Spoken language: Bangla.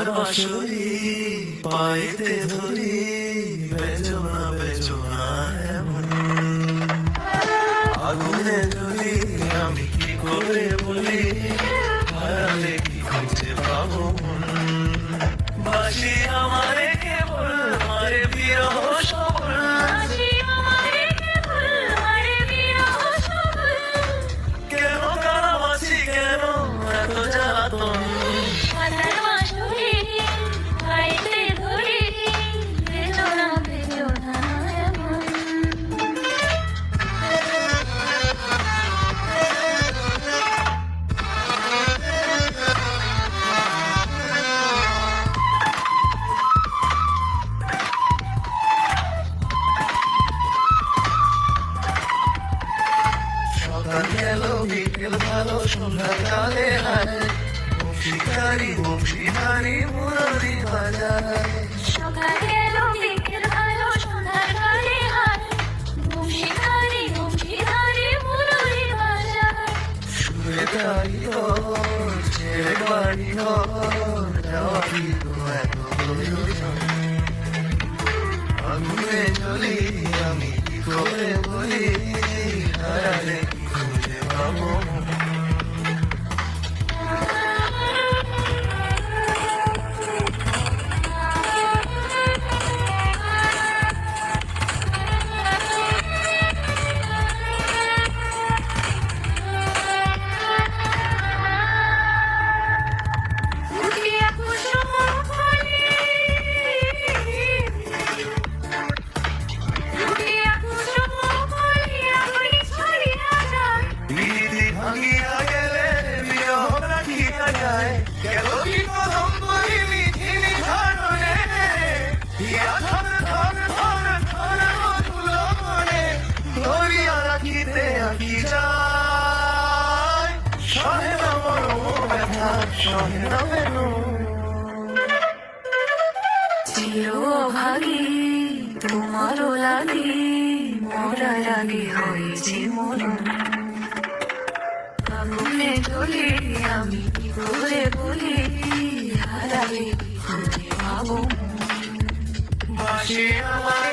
তোমার বাঁশরি পাইতে ধরি, বেজো না এমন। আগুনে জ্বলি আমি কি করে বলি, হারালে কি খুঁজে পাবো মন। বাঁশি আমারে কেবল মারে বিরহ সবল, কেন কারাবাসি কেন এত জ্বালাতন। সকাল গেল বিকেল ভালো সন্ধ্যার কালে হায়, শিকারি বংশীধারী মুরলি বাজায়। সকাল গেল বিকেল ভালো সন্ধ্যার কালে হায়, বংশীধারী মুরলি বাজায়। সুরে গাড়ি ঘর ছেড়ে বাড়ি ঘর, যাওয়া কি তো এত প্রয়োজন। আগুনে জ্বলি আমি কি করে বলি, হারালে কি খুঁজে পাবো মন। বিধি ভাঙিয়া গেলে বিরহ রাখিয়া যায়, গেল কি প্রথম বলি মিথিলি ধরনে। হিয়া ধর ধর ধর ধর মধুলো মনে, ধরিয়া রাখিতে আঁকি যায়। সহে না মরম ব্যথা সহে না বেদন। চিরভাগী তোমারও লাগি, মরার আগে হয়েছে মরণ। আগুনে জ্বলি আমি কি করে বলি, হারালে কি খুঁজে পাবো মন। বাঁশি আমারে